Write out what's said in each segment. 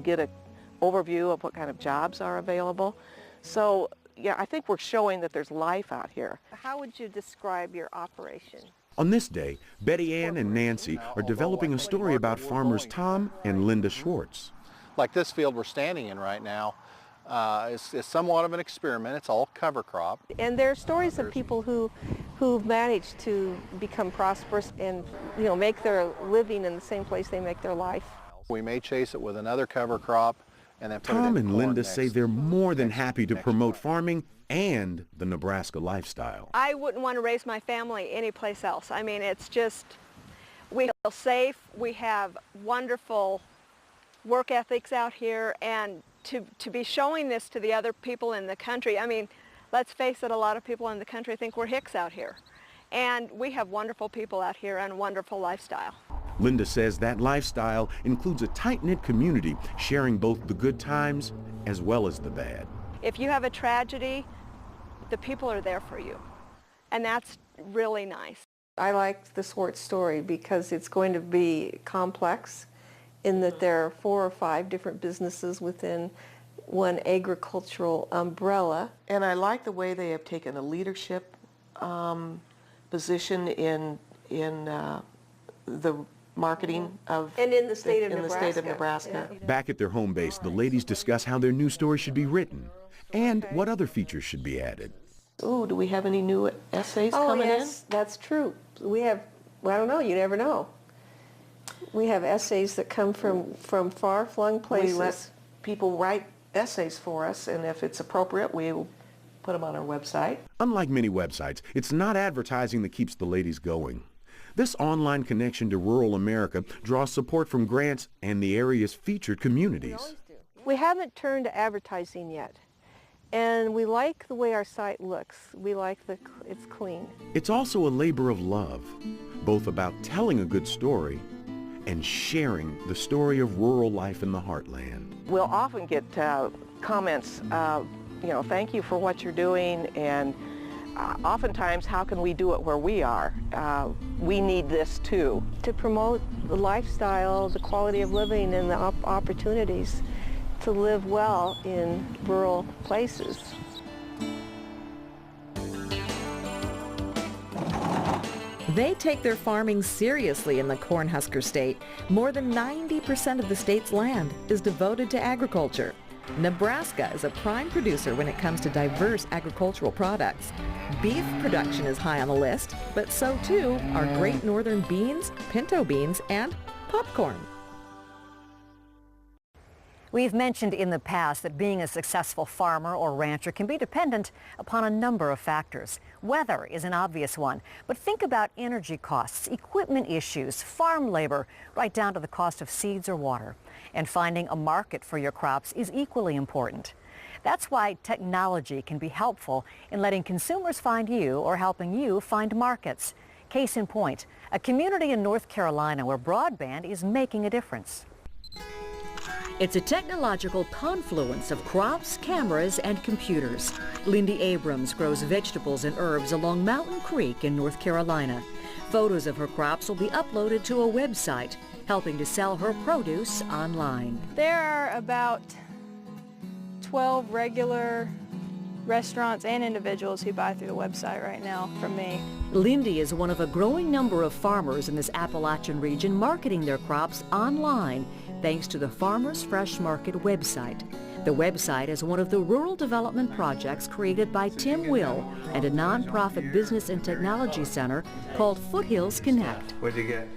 get an overview of what kind of jobs are available. So yeah, I think we're showing that there's life out here. How would you describe your operation? On this day, Betty Ann and Nancy are developing a story about farmers Tom and Linda Schwartz. Like this field we're standing in right now, it's somewhat of an experiment. It's all cover crop. And there are stories of people who've managed to become prosperous and, you know, make their living in the same place they make their life. We may chase it with another cover crop and then put it in Tom and corn Linda next. say they're more than happy to promote farming and the Nebraska lifestyle. I wouldn't want to raise my family anyplace else. I mean, it's just, we feel safe, we have wonderful work ethics out here, and to be showing this to the other people in the country, I mean, let's face it, a lot of people in the country think we're hicks out here. And we have wonderful people out here and a wonderful lifestyle. Linda says that lifestyle includes a tight-knit community sharing both the good times as well as the bad. If you have a tragedy, the people are there for you. And that's really nice. I like the Schwartz story because it's going to be complex in that there are 4 or 5 different businesses within one agricultural umbrella. And I like the way they have taken a leadership position in the marketing of And in the state of in Nebraska. the state of Nebraska. Yeah. Back at their home base, the ladies discuss how their new story should be written and what other features should be added. Ooh, do we have any new essays Oh, coming yes, that's true. We have, well, I don't know, you never know. We have essays that come from far-flung in? places. We let people write essays for us, and if it's appropriate, we will put them on our website. Unlike many websites, it's not advertising that keeps the ladies going. This online connection to rural America draws support from grants and the area's featured communities. We haven't turned to advertising yet, and we like the way our site looks. We like it's clean. It's also a labor of love, both about telling a good story and sharing the story of rural life in the heartland. We'll often get comments, you know, thank you for what you're doing, and oftentimes, how can we do it where we are? We need this too. To promote the lifestyle, the quality of living, and the opportunities to live well in rural places. They take their farming seriously in the Cornhusker State. More than 90% of the state's land is devoted to agriculture. Nebraska is a prime producer when it comes to diverse agricultural products. Beef production is high on the list, but so too are Great Northern beans, pinto beans, and popcorn. We've mentioned in the past that being a successful farmer or rancher can be dependent upon a number of factors. Weather is an obvious one, but think about energy costs, equipment issues, farm labor, right down to the cost of seeds or water. And finding a market for your crops is equally important. That's why technology can be helpful in letting consumers find you or helping you find markets. Case in point, a community in North Carolina where broadband is making a difference. It's a technological confluence of crops, cameras, and computers. Lindy Abrams grows vegetables and herbs along Mountain Creek in North Carolina. Photos of her crops will be uploaded to a website, helping to sell her produce online. There are about 12 regular restaurants and individuals who buy through the website right now from me. Lindy is one of a growing number of farmers in this Appalachian region marketing their crops online thanks to the Farmers Fresh Market website. The website is one of the rural development projects created by Tim Will and a nonprofit business and technology center called Foothills Connect. What'd you get?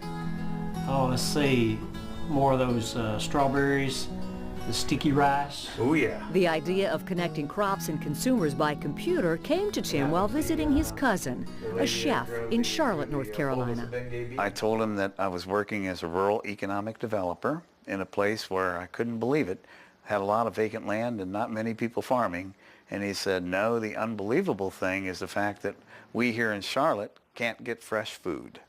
Oh, let's see, more of those strawberries, the sticky rice. Oh yeah. The idea of connecting crops and consumers by computer came to Tim while visiting his cousin, a chef in Charlotte, North Carolina. I told him that I was working as a rural economic developer in a place where I couldn't believe it, had a lot of vacant land and not many people farming. And he said, no, the unbelievable thing is the fact that we here in Charlotte can't get fresh food.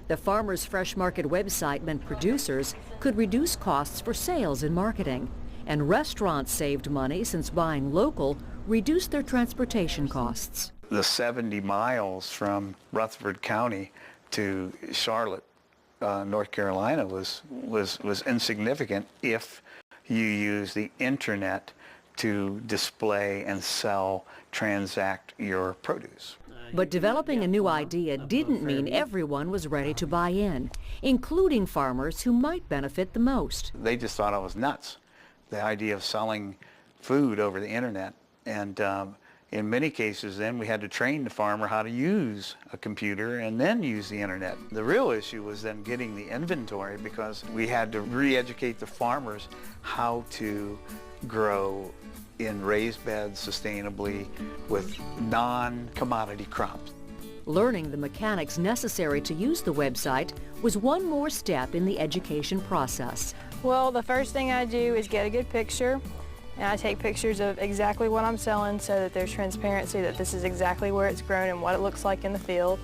The Farmers Fresh Market website meant producers could reduce costs for sales and marketing. And restaurants saved money since buying local reduced their transportation costs. The 70 miles from Rutherford County to Charlotte, North Carolina was insignificant if you use the internet to display and sell, transact your produce. But developing a new idea didn't mean everyone was ready to buy in, including farmers who might benefit the most. They just thought I was nuts, the idea of selling food over the internet. And in many cases then we had to train the farmer how to use a computer and then use the internet. The real issue was then getting the inventory, because we had to re-educate the farmers how to grow in raised beds sustainably with non-commodity crops. Learning the mechanics necessary to use the website was one more step in the education process. Well, the first thing I do is get a good picture, and I take pictures of exactly what I'm selling so that there's transparency that this is exactly where it's grown and what it looks like in the field.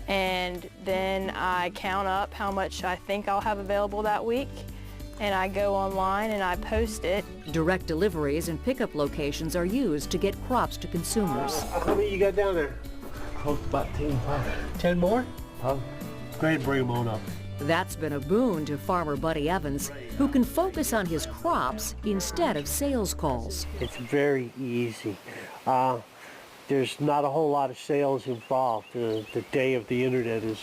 And then I count up how much I think I'll have available that week, and I go online and I post it. Direct deliveries and pickup locations are used to get crops to consumers. How many you got down there? Close to about 10. 10 more? Oh, go ahead and bring them on up. That's been a boon to farmer Buddy Evans, who can focus on his crops instead of sales calls. It's very easy. There's not a whole lot of sales involved. The day of the internet is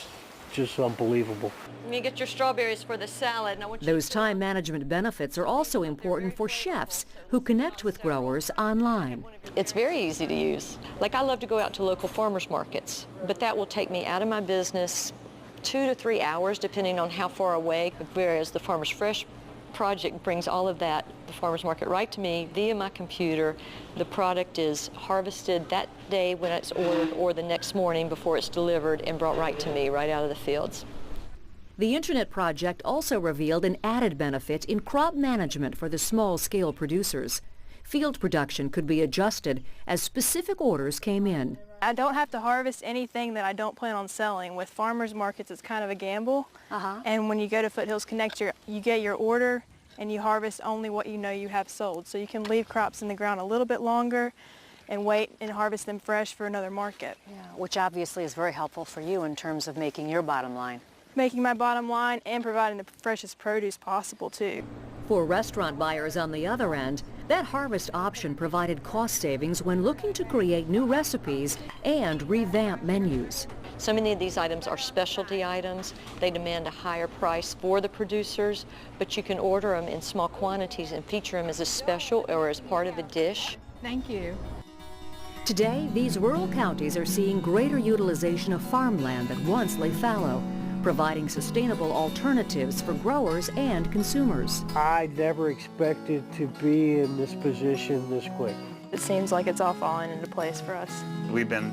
just unbelievable. You get your strawberries for the salad. Now, Those time management benefits are also important for chefs who connect with growers online. it's very easy to use. Like, I love to go out to local farmers markets, but that will take me out of my business 2 to 3 hours depending on how far away, whereas the Farmers Fresh project brings all of that, the farmers market, right to me via my computer. The product is harvested that day when it's ordered or the next morning before it's delivered and brought right to me, right out of the fields. The Internet project also revealed an added benefit in crop management for the small-scale producers. Field production could be adjusted as specific orders came in. I don't have to harvest anything that I don't plan on selling. With farmers markets, it's kind of a gamble. And when you go to Foothills Connect, you get your order and you harvest only what you know you have sold. So you can leave crops in the ground a little bit longer and wait and harvest them fresh for another market. Yeah, which obviously is very helpful for you in terms of making your bottom line. Making my bottom line and providing the freshest produce possible too. For restaurant buyers on the other end, that harvest option provided cost savings when looking to create new recipes and revamp menus. So many of these items are specialty items. They demand a higher price for the producers, but you can order them in small quantities and feature them as a special or as part of a dish. Thank you. Today, these rural counties are seeing greater utilization of farmland that once lay fallow, providing sustainable alternatives for growers and consumers. I never expected to be in this position this quick. It seems like it's all falling into place for us. We've been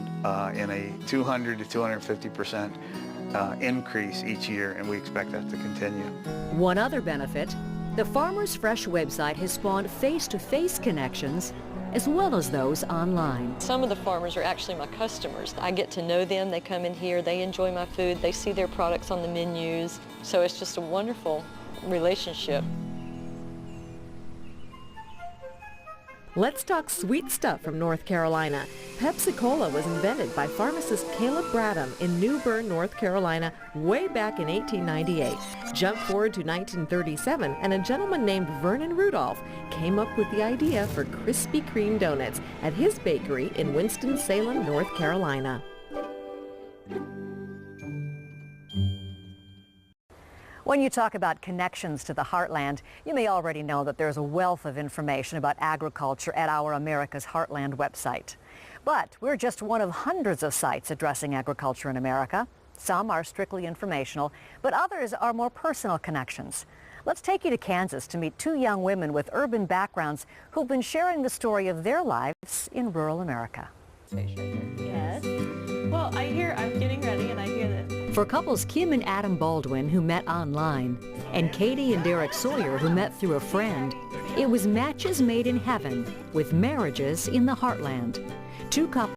in a 200 to 250% increase each year, and we expect that to continue. One other benefit, the Farmers Fresh website has spawned face-to-face connections as well as those online. Some of the farmers are actually my customers. I get to know them, they come in here, they enjoy my food, they see their products on the menus. So it's just a wonderful relationship. Let's talk sweet stuff from North Carolina. Pepsi-Cola was invented by pharmacist Caleb Bradham in New Bern, North Carolina, way back in 1898. Jump forward to 1937, and a gentleman named Vernon Rudolph came up with the idea for Krispy Kreme donuts at his bakery in Winston-Salem, North Carolina. When you talk about connections to the heartland, you may already know that there's a wealth of information about agriculture at our America's Heartland website. But we're just one of hundreds of sites addressing agriculture in America. Some are strictly informational, but others are more personal connections. Let's take you to Kansas to meet two young women with urban backgrounds who've been sharing the story of their lives in rural America. Yes. Well, I'm getting ready and I hear that. For couples Kim and Adam Baldwin, who met online, and Katie and Derek Sawyer, who met through a friend, it was matches made in heaven with marriages in the heartland. Two couples